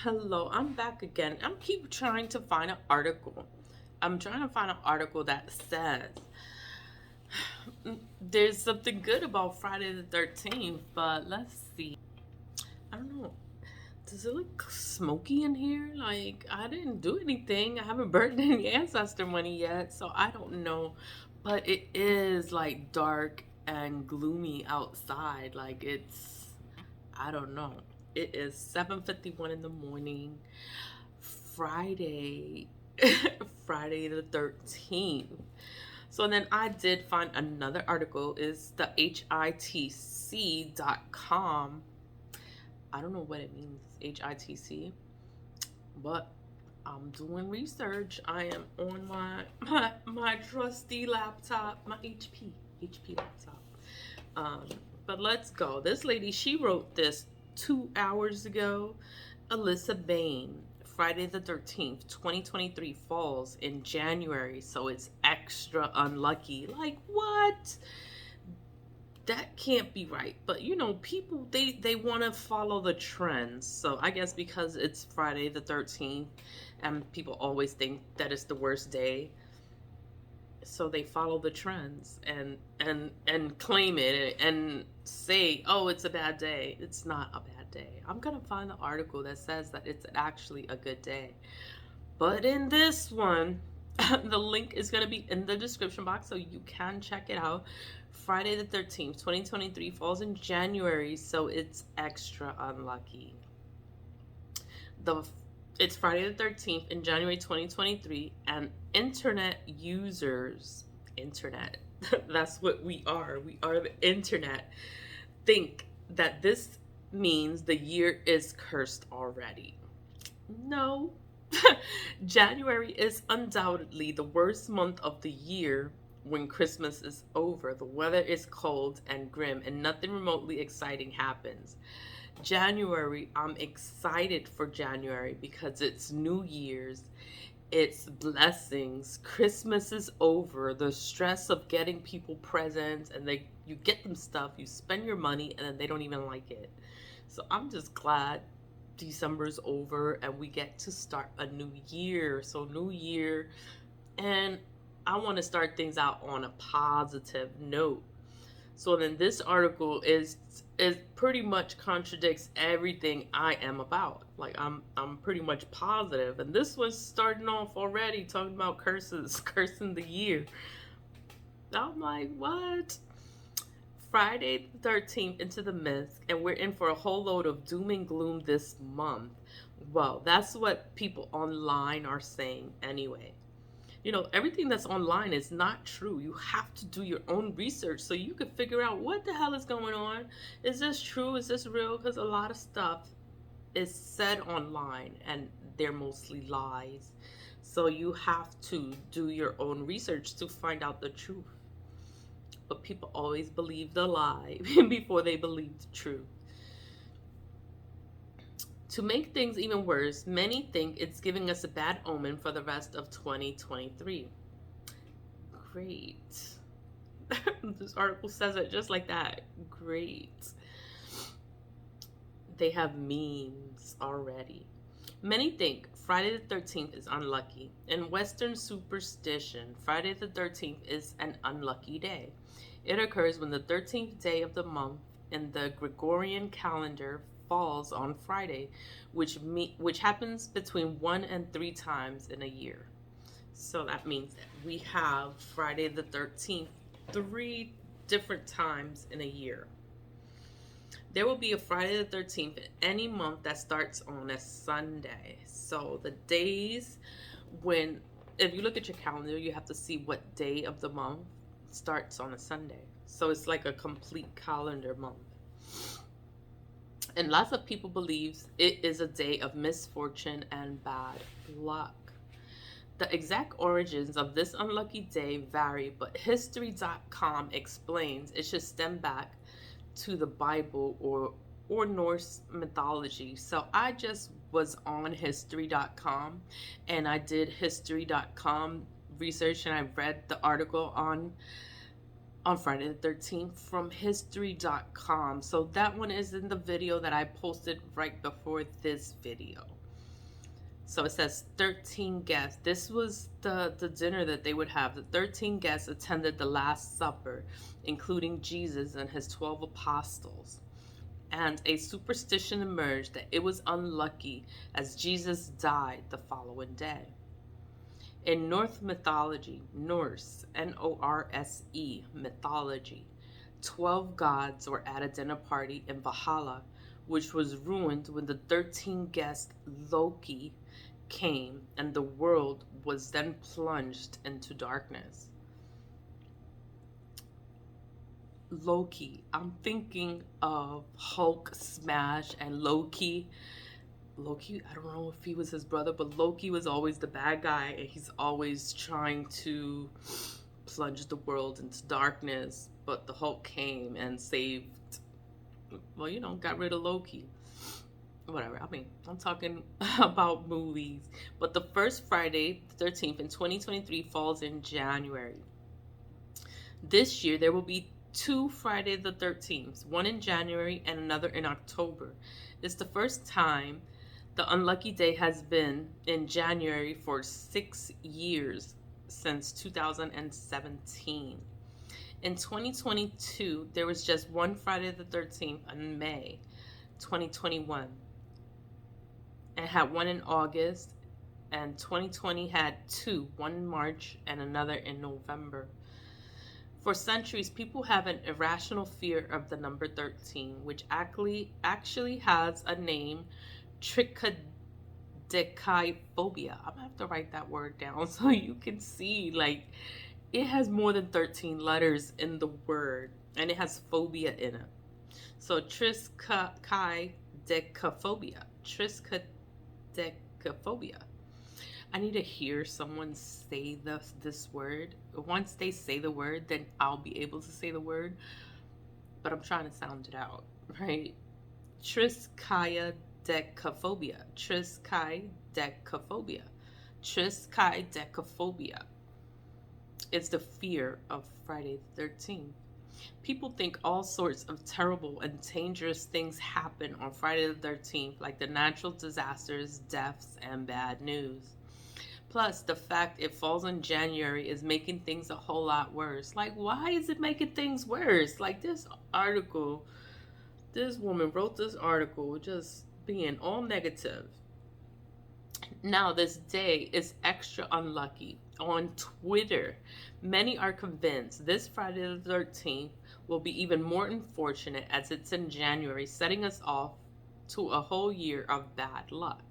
Hello, I'm back again. I'm keep trying to find an article. I'm trying to find an article that says there's something good about Friday the 13th, but let's see. I don't know. Does it look smoky in here? Like, I didn't do anything. I haven't burned any ancestor money yet, so I don't know. But it is like dark and gloomy outside. Like, I don't know. It is 7:51 in the morning. Friday, Friday the 13th. So then I did find another article is the hitc.com. I don't know what it means, HITC, but I'm doing research. I am on my trusty laptop, my HP laptop. Um, but let's go. This lady, she wrote this 2 hours ago. Ellissa Bain, Friday the 13th, 2023 falls in January, so it's extra unlucky. Like, what? That can't be right. But people they want to follow the trends. So I guess because it's Friday the 13th and people always think that it's the worst day, so they follow the trends and claim it and say, oh, it's a bad day. It's not a bad day. I'm gonna find the article that says that it's actually a good day. But in this one, the link is gonna be in the description box so you can check it out. Friday the 13th, 2023 falls in January, so it's extra unlucky. The it's Friday the 13th in January 2023, and internet, that's what we are. We are the internet. Think that this means the year is cursed already. No. January is undoubtedly the worst month of the year when Christmas is over. The weather is cold and grim, and nothing remotely exciting happens. January, I'm excited for January because it's New Year's, it's blessings. Christmas is over. The stress of getting people presents and you get them stuff, you spend your money, and then they don't even like it. So I'm just glad December's over and we get to start a new year. So new year, and I want to start things out on a positive note. So then this article is pretty much contradicts everything I am about. Like I'm pretty much positive. And this one's starting off already talking about curses, cursing the year. I'm like, what? Friday the 13th into the mist, and we're in for a whole load of doom and gloom this month. Well, that's what people online are saying anyway. Everything that's online is not true. You have to do your own research so you can figure out what the hell is going on. Is this true? Is this real? Because a lot of stuff is said online and they're mostly lies. So you have to do your own research to find out the truth. But people always believe the lie before they believe the truth. To make things even worse, many think it's giving us a bad omen for the rest of 2023. Great. This article says it just like that. Great. They have memes already. Many think Friday the 13th is unlucky. In Western superstition, Friday the 13th is an unlucky day. It occurs when the 13th day of the month in the Gregorian calendar falls on Friday, which happens between 1 and 3 times in a year. So that means that we have Friday the 13th 3 different times in a year. There will be a Friday the 13th in any month that starts on a Sunday. So the days when, if you look at your calendar, you have to see what day of the month starts on a Sunday. So it's like a complete calendar month. And lots of people believe it is a day of misfortune and bad luck. The exact origins of this unlucky day vary, but history.com explains it should stem back to the Bible or Norse mythology. So I just was on history.com and I did history.com research, and I read the article on Friday the 13th from history.com. So that one is in the video that I posted right before this video. So it says 13 guests. This was the dinner that they would have. The 13 guests attended the Last Supper, including Jesus and his 12 apostles. And a superstition emerged that it was unlucky as Jesus died the following day. In Norse, Norse mythology, 12 gods were at a dinner party in Valhalla, which was ruined when the 13 guest Loki came and the world was then plunged into darkness. Loki, I'm thinking of Hulk smash and Loki. Loki, I don't know if he was his brother, but Loki was always the bad guy, and he's always trying to plunge the world into darkness. But the Hulk came and saved, well, got rid of Loki. Whatever. I mean, I'm talking about movies. But the first Friday, the 13th in 2023, falls in January. This year, there will be two Friday the 13th, one in January and another in October. It's the first time the unlucky day has been in January for 6 years, since 2017. In 2022, there was just one Friday the 13th in May 2021. And had one in August, and 2020 had two, one in March and another in November. For centuries, people have an irrational fear of the number 13, which actually has a name, trichodecaphobia. I'm gonna have to write that word down so you can see, like, it has more than 13 letters in the word, and it has phobia in it. So triskaidekaphobia. Triskaidekaphobia. I need to hear someone say this word. Once they say the word, then I'll be able to say the word. But I'm trying to sound it out, right? Triskaidekaphobia. Triskaidekaphobia. Triskaidekaphobia. It's the fear of Friday the 13th. People think all sorts of terrible and dangerous things happen on Friday the 13th, like the natural disasters, deaths, and bad news. Plus, the fact it falls in January is making things a whole lot worse. Like, why is it making things worse? Like, this woman wrote this article just being all negative. Now, this day is extra unlucky. On Twitter, many are convinced this Friday the 13th will be even more unfortunate as it's in January, setting us off to a whole year of bad luck.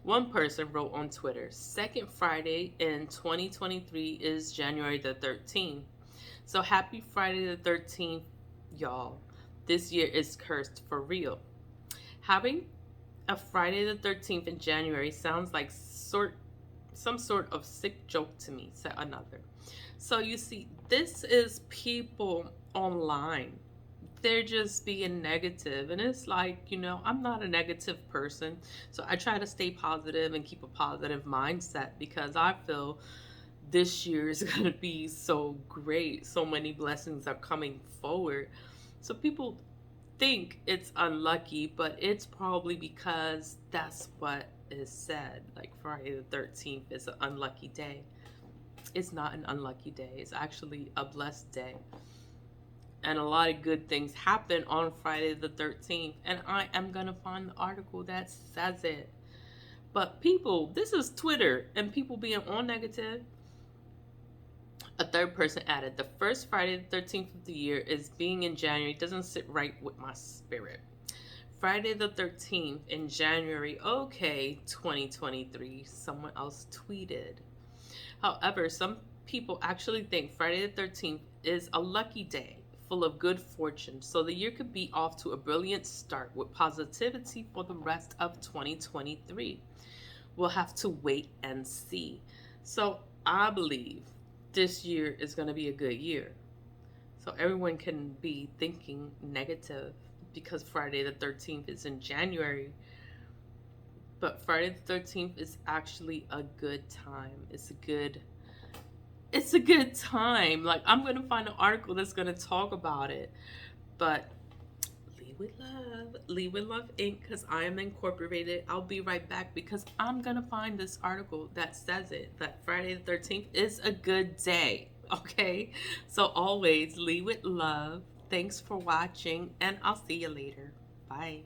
One person wrote on Twitter, second Friday in 2023 is January the 13th. So happy Friday the 13th, y'all. This year is cursed for real. Having a Friday the 13th in January sounds like some sort of sick joke to me, said another. So you see, this is people online. They're just being negative. And it's like, I'm not a negative person. So I try to stay positive and keep a positive mindset because I feel this year is going to be so great. So many blessings are coming forward. So people think it's unlucky, but it's probably because that's what is said. Like Friday the 13th is an unlucky day. It's not an unlucky day. It's actually a blessed day. And a lot of good things happen on Friday the 13th. And I am going to find the article that says it. But people, this is Twitter and people being all negative. A third person added, the first Friday the 13th of the year is being in January doesn't sit right with my spirit. Friday the 13th in January, okay, 2023, someone else tweeted. However, some people actually think Friday the 13th is a lucky day, full of good fortune, so the year could be off to a brilliant start with positivity for the rest of 2023. We'll have to wait and see. So I believe this year is going to be a good year. So everyone can be thinking negative because Friday the 13th is in January. But Friday the 13th is actually a good time. It's a good time. Like, I'm going to find an article that's going to talk about it. But leave with love. Lead with Love Inc. Because I am incorporated. I'll be right back because I'm going to find this article that says it, that Friday the 13th is a good day. Okay? So always lead with love. Thanks for watching, and I'll see you later. Bye.